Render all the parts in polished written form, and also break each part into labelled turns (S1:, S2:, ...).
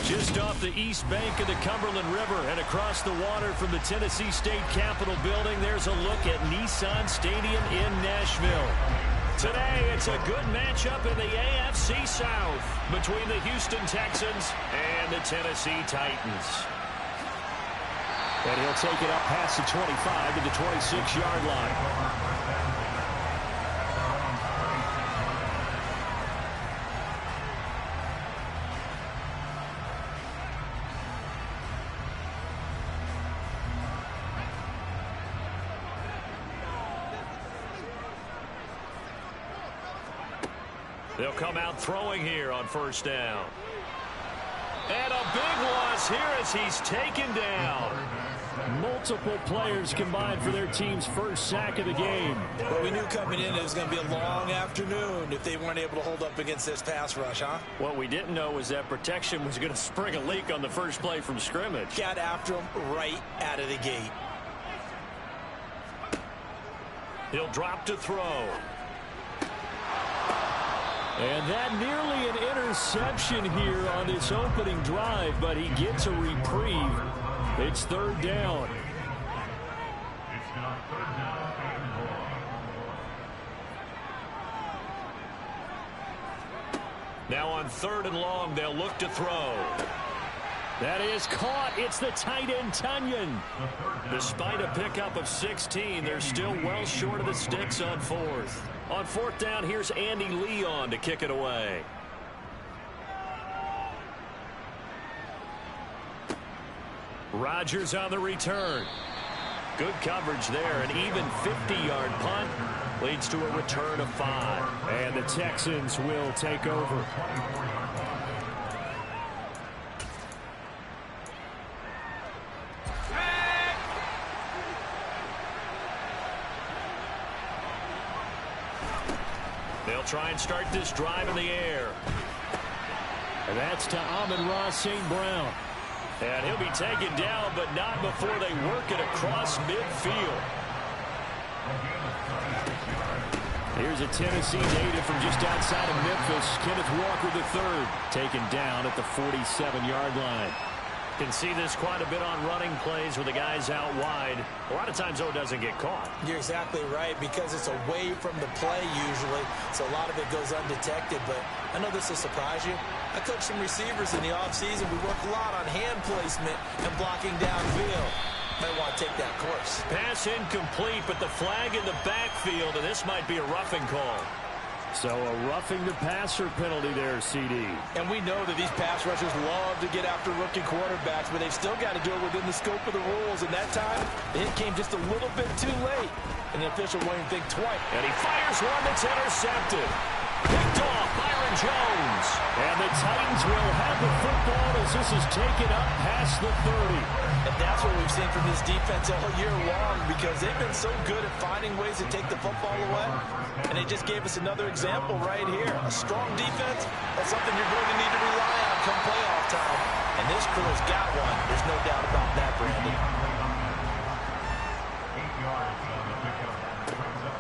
S1: Just off the east bank of the Cumberland River and across the water from the Tennessee State Capitol building, there's a look at Nissan Stadium in Nashville. Today, it's a good matchup in the AFC South between the Houston Texans and the Tennessee Titans.
S2: And he'll take it up past the 25 to the 26-yard line.
S1: They'll come out throwing here on first down. And a big loss here as he's taken down.
S2: Multiple players combined for their team's first sack of the game.
S3: Well, we knew coming in it was going to be a long afternoon if they weren't able to hold up against this pass rush, huh?
S1: What we didn't know was that protection was going to spring a leak on the first play from scrimmage.
S3: Got after him right out of the gate.
S1: He'll drop to throw.
S2: And that nearly an interception here on this opening drive, but he gets a reprieve. It's third down.
S1: Now on third and long, they'll look to throw.
S2: That is caught. It's the tight end, Tunyon.
S1: Despite a pickup of 16, they're still well short of the sticks on fourth. On fourth down, here's Andy Leon to kick it away. Rodgers on the return. Good coverage there. An even 50-yard punt leads to a return of 5.
S2: And the Texans will take over.
S1: They'll try and start this drive in the air.
S2: And that's to Amon-Ra St. Brown.
S1: And he'll be taken down, but not before they work it across midfield.
S2: Here's a Tennessee native from just outside of Memphis, Kenneth Walker III, taken down at the 47-yard line.
S1: Can see this quite a bit on running plays with the guys out wide. A lot of times, though, it doesn't get caught.
S3: You're exactly right, because it's away from the play usually, so a lot of it goes undetected. But I know this will surprise you. I coach some receivers in the offseason. We work a lot on hand placement and blocking downfield. Might want to take that course.
S1: Pass incomplete, but the flag in the backfield, and this might be a roughing call.
S2: So a roughing the passer penalty there, CD.
S3: And we know that these pass rushers love to get after rookie quarterbacks, but they've still got to do it within the scope of the rules. And that time, the hit came just a little bit too late. And the official won't even think twice.
S1: And he fires one that's intercepted. Picked off Byron Jones.
S2: And the Titans will have the football as this is taken up past the 30.
S3: And that's what we've seen from this defense all year long, because they've been so good at finding ways to take the football away. And they just gave us another example right here. A strong defense, that's something you're going to need to rely on come playoff time. And this crew has got one. There's no doubt about that, Brandon.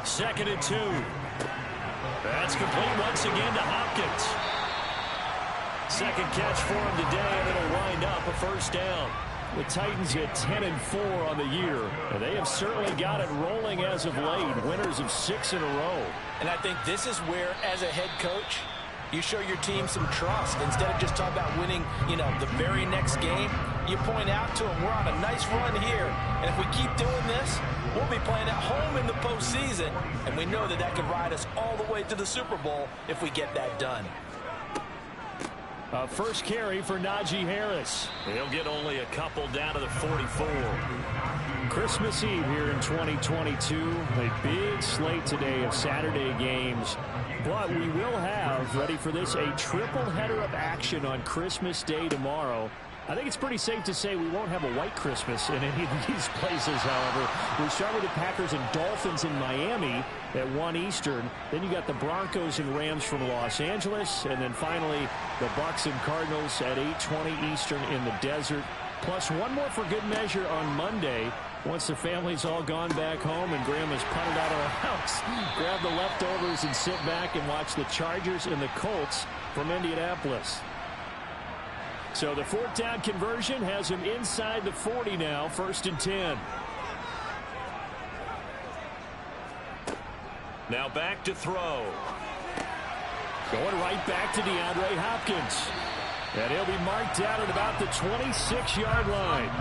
S1: 2nd and 2. That's complete once again to Hopkins. Second catch for him today, and it'll wind up a first down.
S2: The Titans at 10-4 on the year, and they have certainly got it rolling as of late, winners of 6 in a row.
S3: And I think this is where, as a head coach, You show your team some trust. Instead of just talking about winning, the very next game, you point out to them, we're on a nice run here, and if we keep doing this, we'll be playing at home in the postseason, and we know that could ride us all the way to the Super Bowl if we get that done.
S2: First carry for Najee Harris.
S1: He'll get only a couple down to the 44.
S2: Christmas Eve here in 2022. A big slate today of Saturday games. But we will have, ready for this, a triple header of action on Christmas Day tomorrow. I think it's pretty safe to say we won't have a white Christmas in any of these places, however. We start with the Packers and Dolphins in Miami at 1 Eastern. Then you got the Broncos and Rams from Los Angeles. And then finally, the Bucks and Cardinals at 8:20 Eastern in the desert. Plus one more for good measure on Monday. Once the family's all gone back home and Grandma's punted out of the house, grab the leftovers and sit back and watch the Chargers and the Colts from Indianapolis. So the fourth down conversion has him inside the 40 now, 1st and 10.
S1: Now back to throw.
S2: Going right back to DeAndre Hopkins. And he'll be marked out at about the 26-yard line.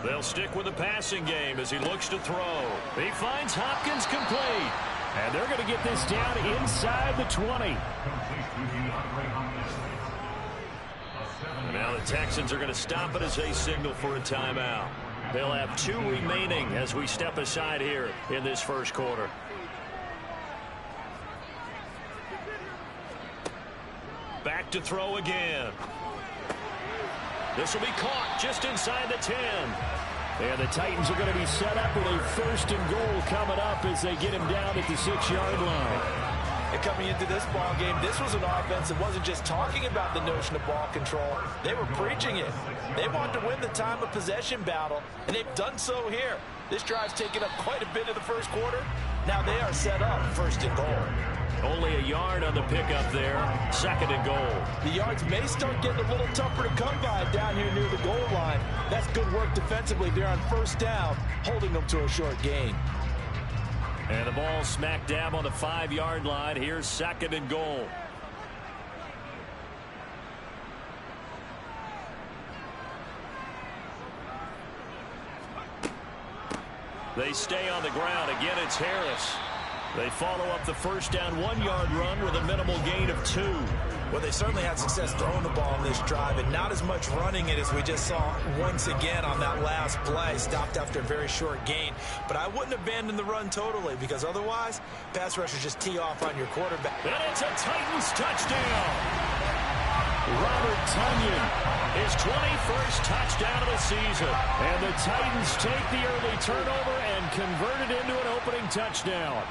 S1: They'll stick with the passing game as he looks to throw. He finds Hopkins complete.
S2: And they're going to get this down inside the 20.
S1: And now the Texans are going to stop it as they signal for a timeout. They'll have 2 remaining as we step aside here in this first quarter. Back to throw again. This will be caught just inside the 10.
S2: And the Titans are going to be set up with a 1st and goal coming up as they get him down at the 6-yard line.
S3: And coming into this ball game, this was an offense that wasn't just talking about the notion of ball control. They were preaching it. They wanted to win the time of possession battle, and they've done so here. This drive's taken up quite a bit of the first quarter. Now they are set up 1st and goal.
S1: Only a yard on the pickup there. 2nd and goal.
S3: The yards may start getting a little tougher to come by down here near the goal line. That's good work defensively there on 1st down, holding them to a short gain.
S1: And the ball smack dab on the 5-yard line. Here's 2nd and goal. They stay on the ground. Again, it's Harris. They follow up the first down 1-yard run with a minimal gain of 2.
S3: Well, they certainly had success throwing the ball in this drive and not as much running it as we just saw once again on that last play. Stopped after a very short gain. But I wouldn't abandon the run totally because otherwise, pass rushers just tee off on your quarterback.
S1: And it's a Titans touchdown.
S2: Robert Tonyan,
S1: his 21st touchdown of the season.
S2: And the Titans take the early turnover and convert it into an opening touchdown.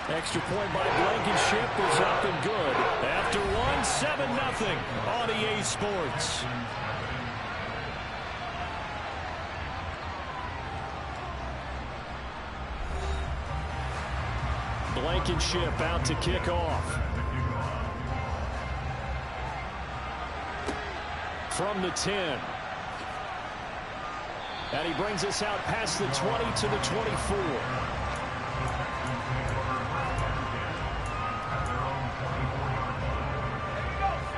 S2: Extra point by Blankenship is up and good.
S1: After 7-0 on EA Sports.
S2: Blankenship out to kick off. From the 10. And he brings us out past the 20 to the 24.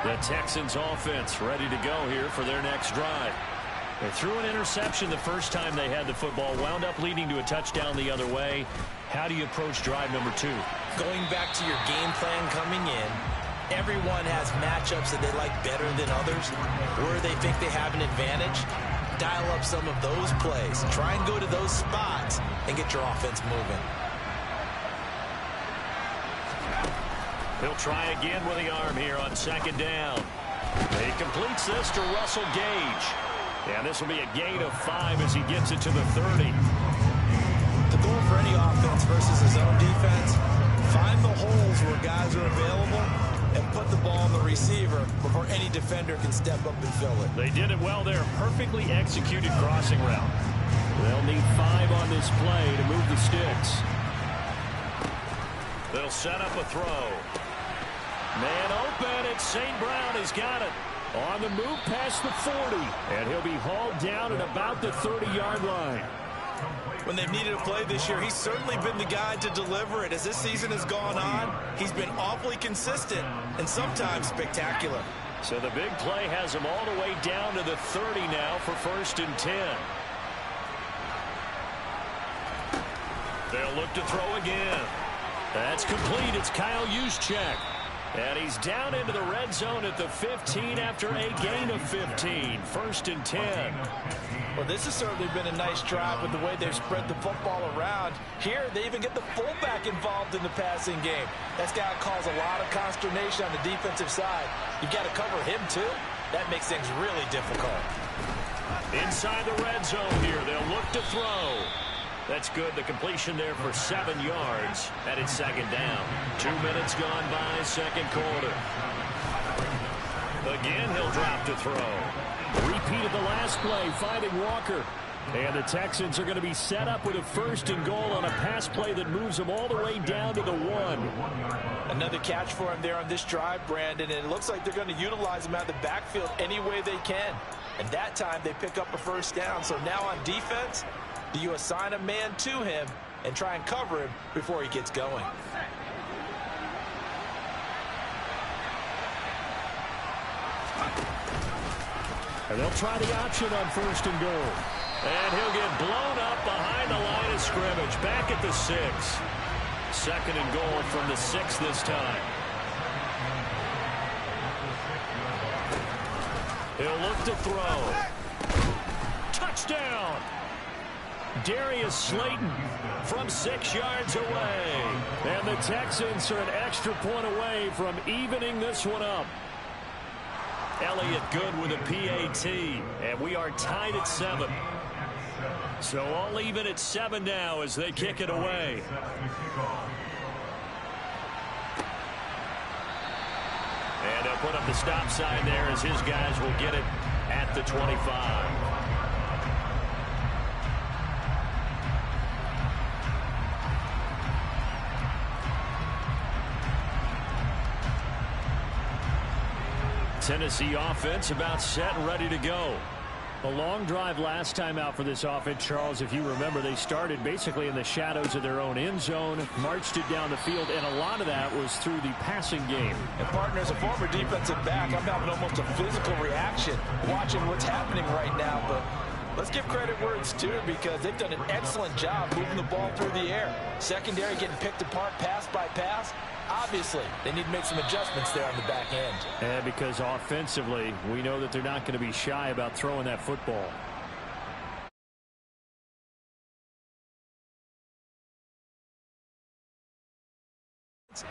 S1: The Texans offense ready to go here for their next drive. They threw an interception the first time they had the football, wound up leading to a touchdown the other way. How do you approach drive number 2?
S3: Going back to your game plan coming in, everyone has matchups that they like better than others, where they think they have an advantage. Dial up some of those plays. Try and go to those spots and get your offense moving.
S1: He'll try again with the arm here on 2nd down. He completes this to Russell Gage. And this will be a gain of 5 as he gets it to the 30.
S3: The goal for any offense versus his own defense, find the holes where guys are available and put the ball on the receiver before any defender can step up and fill it.
S1: They did it well there. Perfectly executed crossing route.
S2: They'll need 5 on this play to move the sticks.
S1: They'll set up a throw. Man open, it's St. Brown. He's got it.
S2: On the move past the 40, and he'll be hauled down at about the 30-yard line.
S3: When they've needed a play this year, he's certainly been the guy to deliver it. As this season has gone on, he's been awfully consistent and sometimes spectacular.
S1: So the big play has him all the way down to the 30 now for 1st and 10. They'll look to throw again. That's complete. It's Kyle Juszczyk. And he's down into the red zone at the 15 after a gain of 15. 1st and 10.
S3: Well, this has certainly been a nice drive with the way they've spread the football around. Here, they even get the fullback involved in the passing game. That's got to cause a lot of consternation on the defensive side. You've got to cover him, too. That makes things really difficult.
S1: Inside the red zone here, they'll look to throw. That's good. The completion there for 7 yards. And it's 2nd down. 2 minutes gone by, 2nd quarter. Again, he'll drop to throw. Repeat of the last play, finding Walker. And the Texans are going to be set up with a 1st and goal on a pass play that moves them all the way down to the 1.
S3: Another catch for him there on this drive, Brandon, and it looks like they're going to utilize him out of the backfield any way they can. And that time they pick up a 1st down. So now on defense, do you assign a man to him and try and cover him before he gets going?
S2: And they'll try the option on 1st and goal.
S1: And he'll get blown up behind the line of scrimmage. Back at the 6. 2nd and goal from the 6 this time. He'll look to throw. Touchdown! Darius Slayton from 6 yards away.
S2: And the Texans are an extra point away from evening this one up.
S1: Elliott good with a PAT, and we are tied at 7. So all even at 7 now as they kick it away. And they'll put up the stop sign there as his guys will get it at the 25. Tennessee offense about set and ready to go.
S2: A long drive last time out for this offense, Charles. If you remember, they started basically in the shadows of their own end zone, marched it down the field, and a lot of that was through the passing game.
S3: And partner, as a former defensive back, I'm having almost a physical reaction watching what's happening right now. But let's give credit where it's due because they've done an excellent job moving the ball through the air. Secondary getting picked apart pass by pass. Obviously, they need to make some adjustments there on the back end.
S2: And because offensively, we know that they're not going to be shy about throwing that football.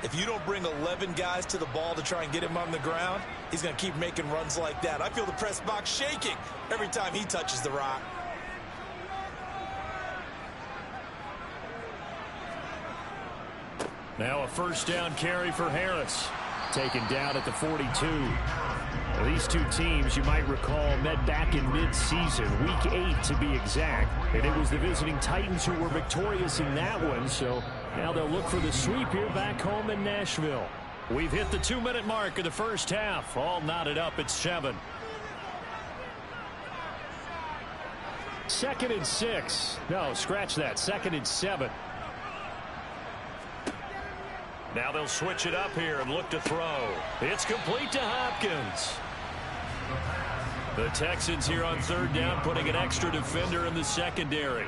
S3: If you don't bring 11 guys to the ball to try and get him on the ground, he's going to keep making runs like that. I feel the press box shaking every time he touches the rock.
S1: Now a 1st down carry for Harris.
S2: Taken down at the 42. Now, these two teams, you might recall, met back in mid-season, week 8 to be exact. And it was the visiting Titans who were victorious in that one. So now they'll look for the sweep here back home in Nashville.
S1: We've hit the 2-minute mark of the 1st half. All knotted up at 7.
S2: 2nd and 6. No, scratch that. 2nd and 7.
S1: Now they'll switch it up here and look to throw. It's complete to Hopkins. The Texans here on 3rd down putting an extra defender in the secondary.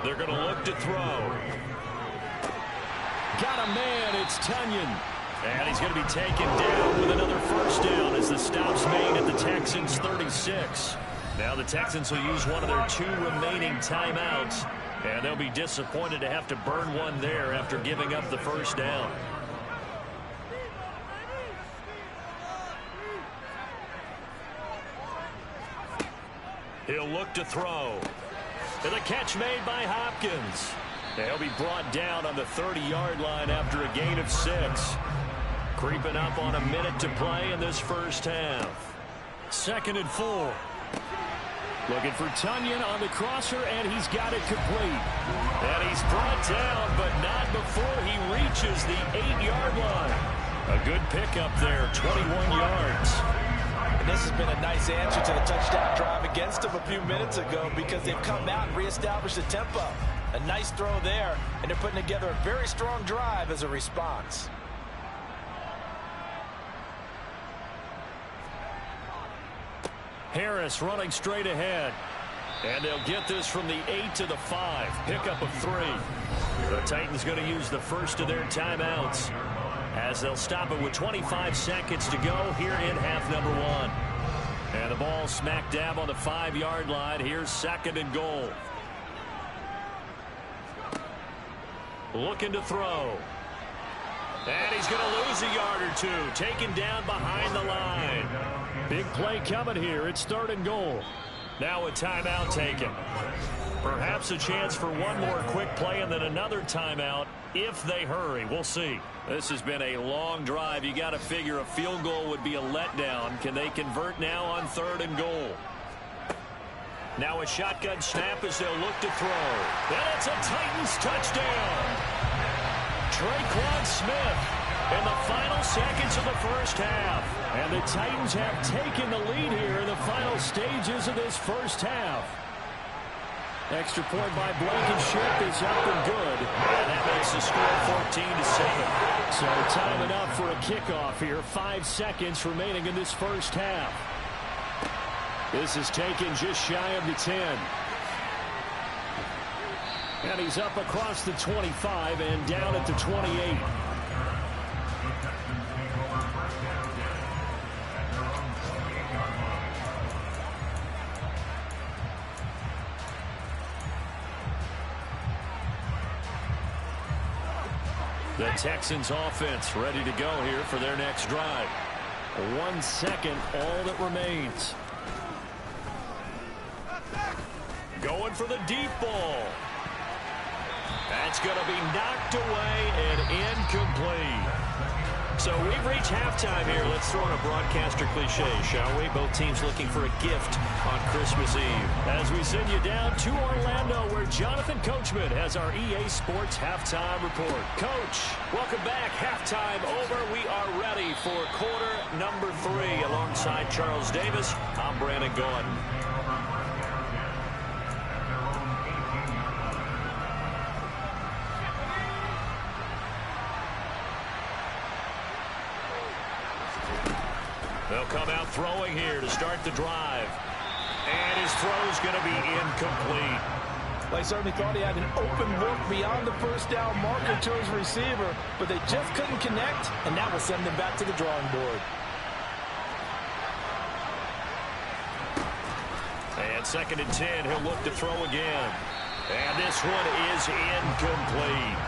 S1: They're going to look to throw. Got a man. It's Tunyon. And he's going to be taken down with another 1st down as the stop's made at the Texans' 36. Now the Texans will use one of their 2 remaining timeouts. And they'll be disappointed to have to burn one there after giving up the 1st down. He'll look to throw. And the catch made by Hopkins. He'll be brought down on the 30-yard line after a gain of 6. Creeping up on a minute to play in this 1st half. 2nd and 4. Looking for Tunyon on the crosser, and he's got it complete. And he's brought down, but not before he reaches the 8-yard line. A good pickup there, 21 yards.
S3: been a nice answer to the touchdown drive against them a few minutes ago because they've come out and reestablished the tempo. A nice throw there, and they're putting together a very strong drive as a response.
S1: Harris running straight ahead. And they'll get this from the 8 to the 5. Pickup of 3. The Titans going to use the first of their timeouts as they'll stop it with 25 seconds to go here in half number 1. And the ball smack dab on the 5-yard line. Here's 2nd and goal. Looking to throw. And he's going to lose a yard or 2. Taken down behind the line. Big play coming here. It's 3rd and goal. Now a timeout taken. Perhaps a chance for one more quick play and then another timeout if they hurry. We'll see. This has been a long drive. You got to figure a field goal would be a letdown. Can they convert now on 3rd and goal? Now a shotgun snap as they'll look to throw. And it's a Titans touchdown. Traquan Smith in the final seconds of the first half. And the Titans have taken the lead here in the final stages of this first half. Extra point by Blankenship is up and good. And that makes the score 14-7. So time enough for a kickoff here. 5 seconds remaining in this first half. This is taken just shy of the 10. And he's up across the 25 and down at the 28. The Texans offense ready to go here for their next drive. 1 second, all that remains. Going for the deep ball. That's going to be knocked away and incomplete. So we've reached halftime here. Let's throw in a broadcaster cliche, shall we? Both teams looking for a gift on Christmas Eve. As we send you down to Orlando, where Jonathan Coachman has our EA Sports halftime report. Coach, welcome back. Halftime over. We are ready for quarter number 3. Alongside Charles Davis, I'm Brandon Gaudin. They'll come out throwing here to start the drive. And his throw's going to be incomplete.
S3: Well, he certainly thought he had an open look beyond the first down marker to his receiver, but they just couldn't connect, and that will send them back to the drawing board.
S1: And 2nd and 10, he'll look to throw again. And this one is incomplete.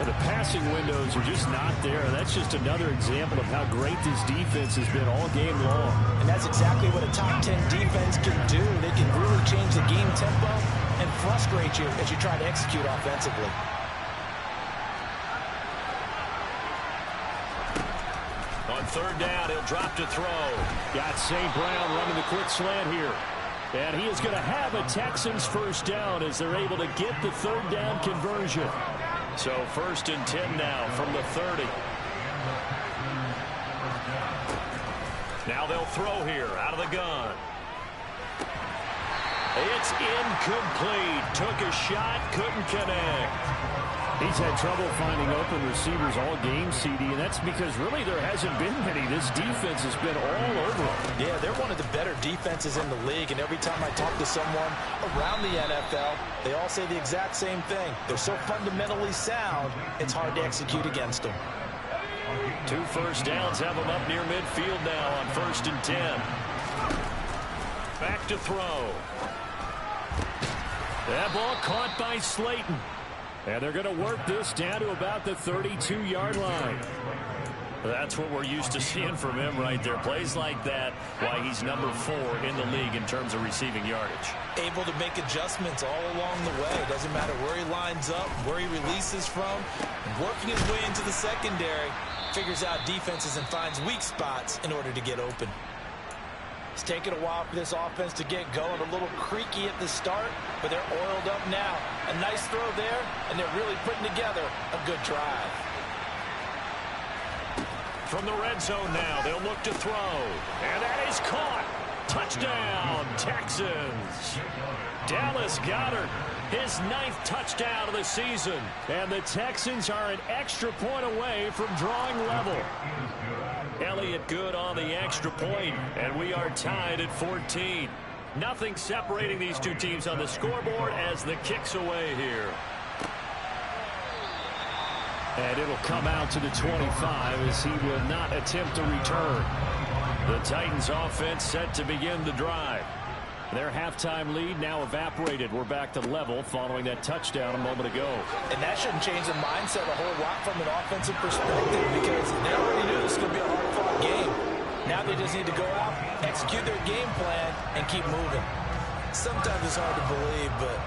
S2: The passing windows are just not there. That's just another example of how great this defense has been all game long.
S3: And that's exactly what a top 10 defense can do. They can really change the game tempo and frustrate you as you try to execute offensively.
S1: On 3rd down, he'll drop to throw.
S2: Got St. Brown running the quick slant here. And he is going to have a Texans first down as they're able to get the 3rd down conversion.
S1: So 1st and 10 now from the 30. Now they'll throw here out of the gun. It's incomplete. Took a shot, couldn't connect.
S2: He's had trouble finding open receivers all game, CD, and that's because really there hasn't been many. This defense has been all over them.
S3: Yeah, they're one of the better defenses in the league, and every time I talk to someone around the NFL, they all say the exact same thing. They're so fundamentally sound, it's hard to execute against them.
S1: 2 first downs have them up near midfield now on 1st and 10. Back to throw. That ball caught by Slayton.
S2: And they're going to work this down to about the 32-yard line.
S1: That's what we're used to seeing from him right there. Plays like that, why he's number 4 in the league in terms of receiving yardage.
S3: Able to make adjustments all along the way. Doesn't matter where he lines up, where he releases from. Working his way into the secondary, figures out defenses and finds weak spots in order to get open. It's taken a while for this offense to get going. A little creaky at the start, but they're oiled up now. A nice throw there, and they're really putting together a good drive.
S1: From the red zone now, they'll look to throw. And that is caught. Touchdown, Texans. Dallas Goedert, his 9th touchdown of the season. And the Texans are an extra point away from drawing level. Elliott good on the extra point, and we are tied at 14. Nothing separating these two teams on the scoreboard as the kick's away here. And it'll come out to the 25 as he will not attempt to return. The Titans offense set to begin the drive. Their halftime lead now evaporated. We're back to level following that touchdown a moment ago.
S3: And that shouldn't change the mindset a whole lot from an offensive perspective because they already knew this was going to be a hard-fought game. Now they just need to go out, execute their game plan, and keep moving. Sometimes it's hard to believe, but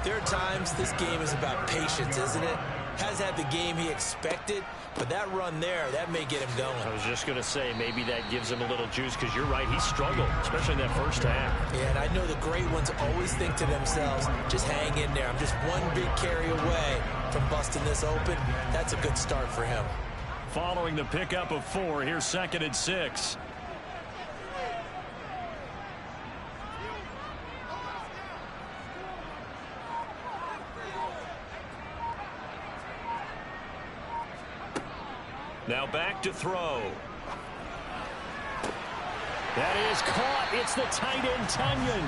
S3: there are times this game is about patience, isn't it? Has had the game he expected, but that run there, that may get him going.
S1: I was just going to say, maybe that gives him a little juice because you're right, he struggled, especially in that first half.
S3: Yeah, and I know the great ones always think to themselves, just hang in there. I'm just one big carry away from busting this open. That's a good start for him.
S1: Following the pickup of 4, here's 2nd and 6. Now back to throw. That is caught. It's the tight end, Tunyon.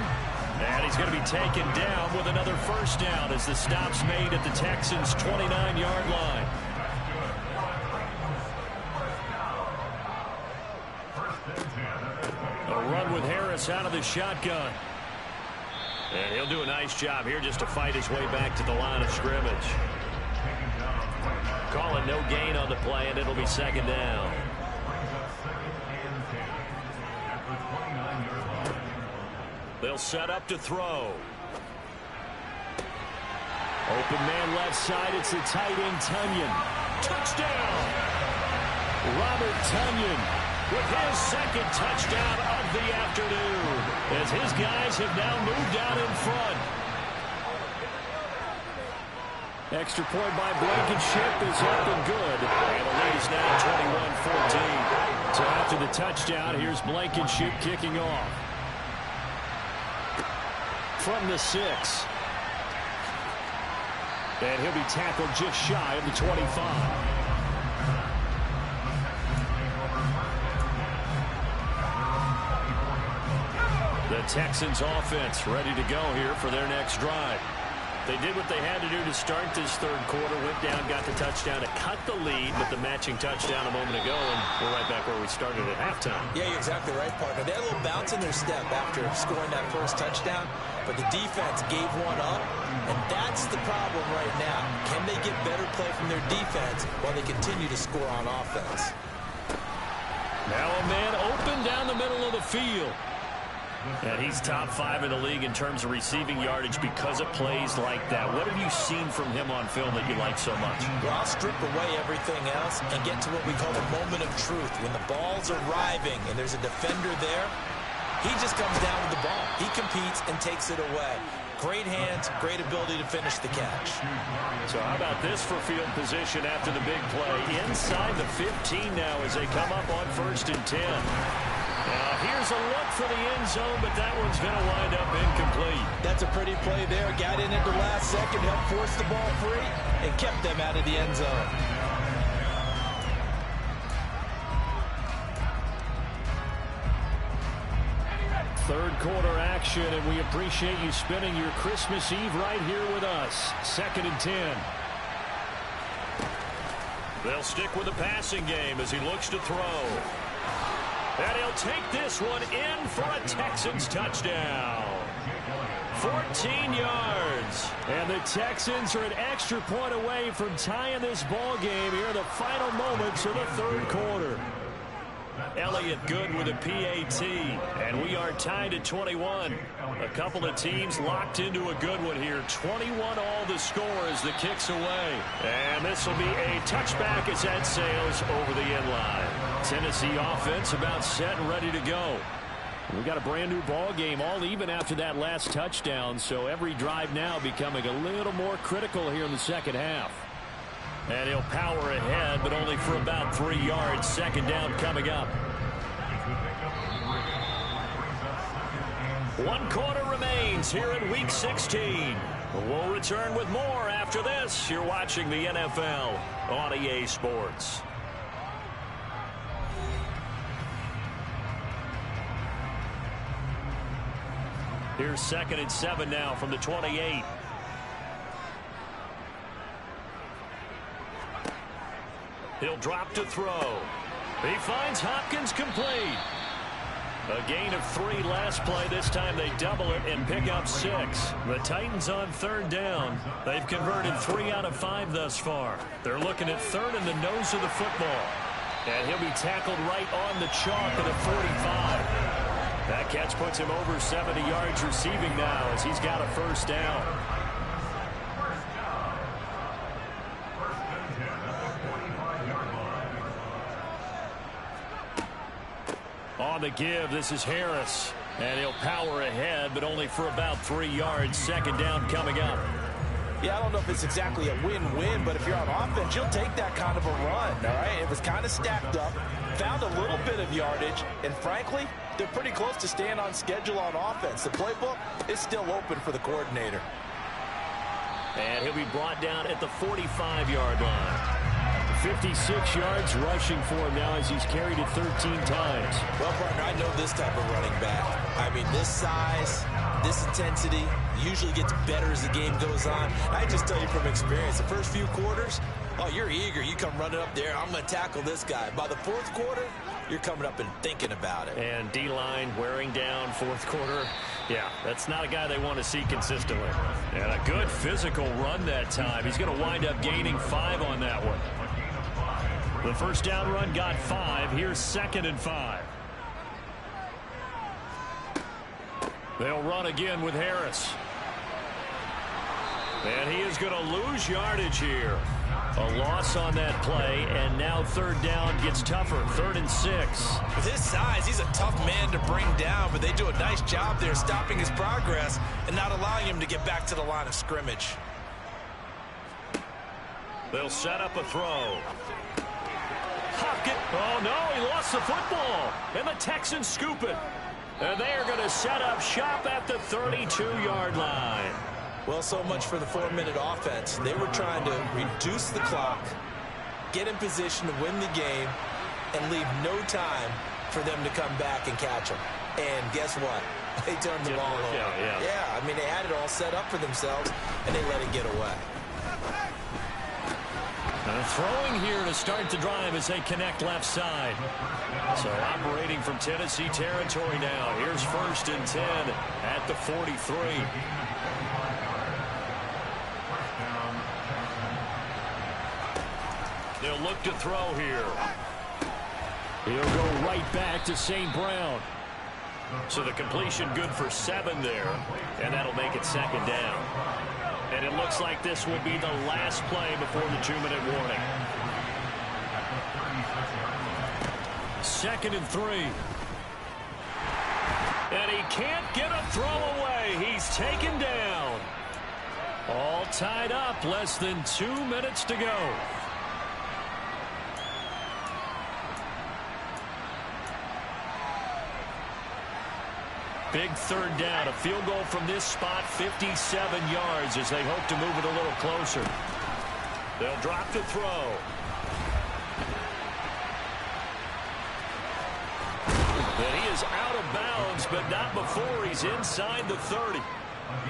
S1: And he's going to be taken down with another first down as the stop's made at the Texans' 29-yard line. A run with Harris out of the shotgun. And he'll do a nice job here just to fight his way back to the line of scrimmage. Calling no gain on the play, and it'll be 2nd down. They'll set up to throw. Open man left side. It's the tight end, Tunyon. Touchdown! Robert Tunyon with his 2nd touchdown of the afternoon as his guys have now moved out in front. Extra point by Blankenship is up and good. And the lead is now 21-14. So after the touchdown, here's Blankenship kicking off. From the 6. And he'll be tackled just shy of the 25. The Texans offense ready to go here for their next drive. They did what they had to do to start this third quarter, went down, got the touchdown to cut the lead with the matching touchdown a moment ago, and we're right back where we started at halftime.
S3: Yeah, you're exactly right, partner. They had a little bounce in their step after scoring that first touchdown, but the defense gave one up, and that's the problem right now. Can they get better play from their defense while they continue to score on offense?
S1: Now a man open down the middle of the field. And he's top 5 in the league in terms of receiving yardage because of plays like that. What have you seen from him on film that you like so much?
S3: Well, I'll strip away everything else and get to what we call the moment of truth. When the ball's arriving and there's a defender there, he just comes down with the ball. He competes and takes it away. Great hands, great ability to finish the catch.
S1: So how about this for field position after the big play? Inside the 15 now as they come up on 1st and 10. Now here's a look for the end zone, but that one's going to wind up incomplete.
S3: That's a pretty play there. Got in at the last second, helped force the ball free, and kept them out of the end zone.
S2: Third quarter action, and we appreciate you spending your Christmas Eve right here with us. 2nd and 10.
S1: They'll stick with the passing game as he looks to throw. And he'll take this one in for a Texans touchdown. 14 yards.
S2: And the Texans are an extra point away from tying this ball game here in the final moments of the third quarter.
S1: Elliott good with a PAT, and we are tied at 21. A couple of teams locked into a good one here. 21 all the score as the kick's away. And this will be a touchback as that sails over the end line. Tennessee offense about set and ready to go.
S2: We've got a brand new ball game, all even after that last touchdown, so every drive now becoming a little more critical here in the second half.
S1: And he'll power ahead, but only for about 3 yards. 2nd down coming up. One quarter remains here in Week 16. We'll return with more after this. You're watching the NFL on EA Sports. Here's 2nd and 7 now from the 28. He'll drop to throw. He finds Hopkins complete. A gain of 3 last play. This time they double it and pick up 6. The Titans on 3rd down. They've converted 3 out of 5 thus far. They're looking at 3rd in the nose of the football. And he'll be tackled right on the chalk at the 45. That catch puts him over 70 yards receiving now as he's got a 1st down. On the give, this is Harris. And he'll power ahead, but only for about 3 yards. 2nd down coming up.
S3: Yeah, I don't know if it's exactly a win-win, but if you're on offense, you'll take that kind of a run, all right? It was kind of stacked up, found a little bit of yardage, and frankly, they're pretty close to staying on schedule on offense. The playbook is still open for the coordinator.
S1: And he'll be brought down at the 45-yard line. 56 yards rushing for him now as he's carried it 13 times.
S3: Well, partner, I know this type of running back. I mean, this size, this intensity usually gets better as the game goes on. I just tell you from experience, the first few quarters, oh, you're eager. You come running up there, I'm going to tackle this guy. By the 4th quarter, you're coming up and thinking about it.
S1: And D-line wearing down 4th quarter. Yeah, that's not a guy they want to see consistently. And a good physical run that time. He's going to wind up gaining 5 on that one. The 1st down run got 5. Here's 2nd and 5. They'll run again with Harris. And he is going to lose yardage here. A loss on that play, and now 3rd down gets tougher. 3rd and 6.
S3: With his size, he's a tough man to bring down, but they do a nice job there stopping his progress and not allowing him to get back to the line of scrimmage.
S1: They'll set up a throw. Hopkins. Oh, no, he lost the football. And the Texans scoop it. And they are going to set up shop at the 32-yard line.
S3: Well, so much for the 4-minute offense. They were trying to reduce the clock, get in position to win the game, and leave no time for them to come back and catch them. And guess what? They turned the ball over. Yeah, I mean, they had it all set up for themselves, and they let it get away.
S1: Throwing here to start the drive as they connect left side. So operating from Tennessee territory now. Here's 1st and 10 at the 43. They'll look to throw here. He'll go right back to St. Brown. So the completion good for 7 there. And that'll make it 2nd down. And it looks like this will be the last play before the 2-minute warning. 2nd and 3. And he can't get a throw away. He's taken down. All tied up. Less than 2 minutes to go. Big 3rd down. A field goal from this spot, 57 yards as they hope to move it a little closer. They'll drop to throw. And he is out of bounds, but not before he's inside the 30.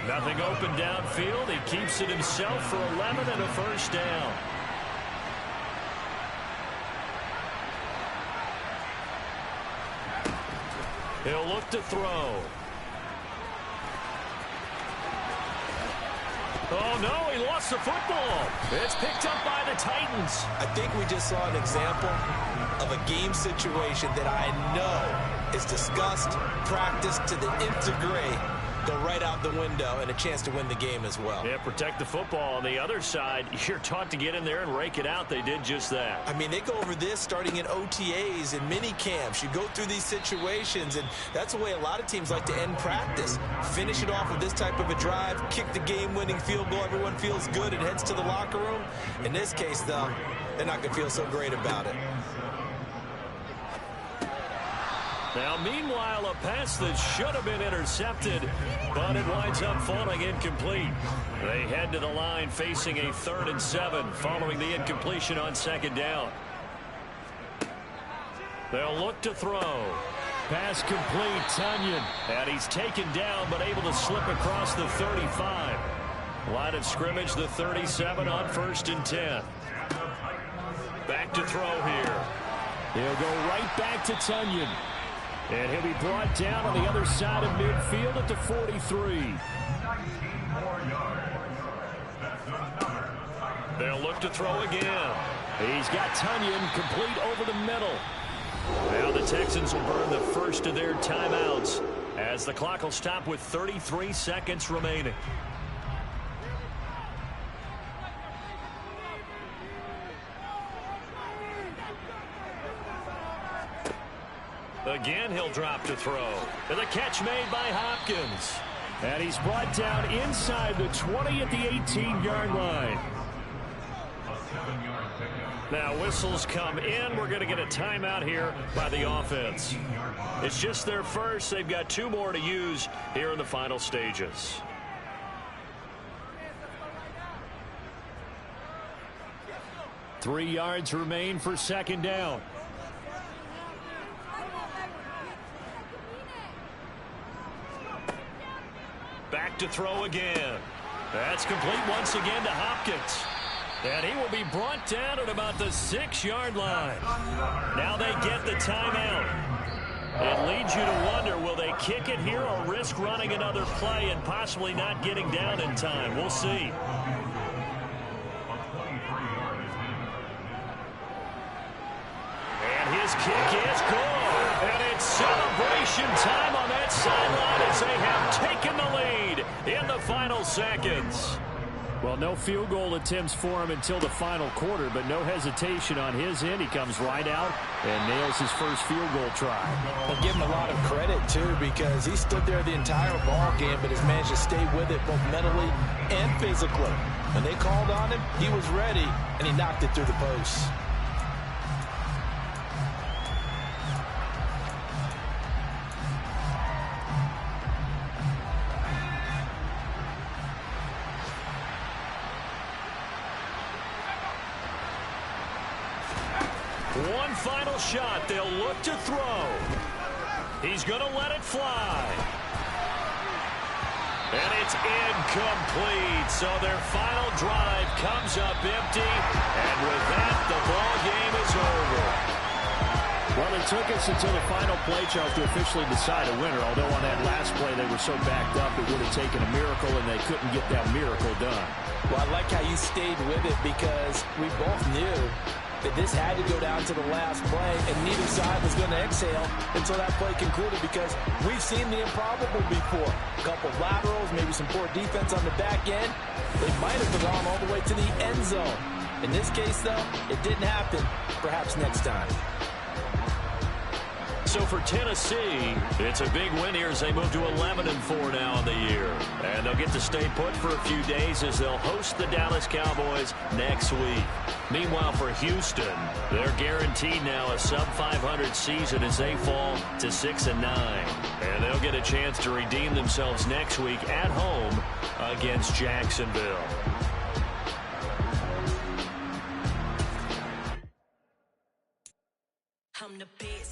S1: Nothing open downfield. He keeps it himself for 11 and a 1st down. He'll look to throw. Oh, no, he lost the football. It's picked up by the Titans.
S3: I think we just saw an example of a game situation that I know is discussed, practiced to the nth degree, go right out the window, and a chance to win the game as well.
S1: Yeah, protect the football. On the other side, you're taught to get in there and rake it out. They did just that.
S3: I mean, they go over this starting in OTAs and mini camps. You go through these situations, and that's the way a lot of teams like to end practice. Finish it off with this type of a drive, kick the game-winning field goal. Everyone feels good and heads to the locker room. In this case, though, they're not going to feel so great about it.
S1: Now, meanwhile, a pass that should have been intercepted, but it winds up falling incomplete. They head to the line facing a 3rd and 7 following the incompletion on 2nd down. They'll look to throw. Pass complete, Tunyon. And he's taken down, but able to slip across the 35. Line of scrimmage, the 37 on 1st and 10. Back to throw here. He'll go right back to Tunyon. And he'll be brought down on the other side of midfield at the 43. They'll look to throw again. He's got Tunyon complete over the middle. Now the Texans will burn the first of their timeouts as the clock will stop with 33 seconds remaining. Again, he'll drop to throw. And the catch made by Hopkins. And he's brought down inside the 20 at the 18-yard line. Now whistles come in. We're going to get a timeout here by the offense. It's just their first. They've got 2 more to use here in the final stages. Three yards remain for 2nd down. Back to throw again. That's complete once again to Hopkins. And he will be brought down at about the 6-yard line. Now they get the timeout. It leads you to wonder, will they kick it here or risk running another play and possibly not getting down in time? We'll see. And his kick is good. And it's celebration time on that sideline as they have taken the lead in the final seconds. Well, no field goal attempts for him until the final quarter, but no hesitation on his end. He comes right out and nails his first field goal try.
S3: I'll give him a lot of credit, too, because he stood there the entire ball game, but has managed to stay with it both mentally and physically. When they called on him, he was ready, and he knocked it through the posts.
S1: One final shot. They'll look to throw. He's going to let it fly. And it's incomplete. So their final drive comes up empty. And with that, the ball game is over. Well, it took us until the final play, Charles, to officially decide a winner. Although on that last play they were so backed up, it would have taken a miracle, and they couldn't get that miracle done.
S3: Well, I like how you stayed with it because we both knew that this had to go down to the last play, and neither side was going to exhale until that play concluded because we've seen the improbable before. A couple of laterals, maybe some poor defense on the back end. They might have gone all the way to the end zone. In this case, though, it didn't happen. Perhaps next time.
S1: So for Tennessee, it's a big win here as they move to 11-4 now in the year. And they'll get to stay put for a few days as they'll host the Dallas Cowboys next week. Meanwhile, for Houston, they're guaranteed now a sub-500 season as they fall to 6-9. And they'll get a chance to redeem themselves next week at home against Jacksonville.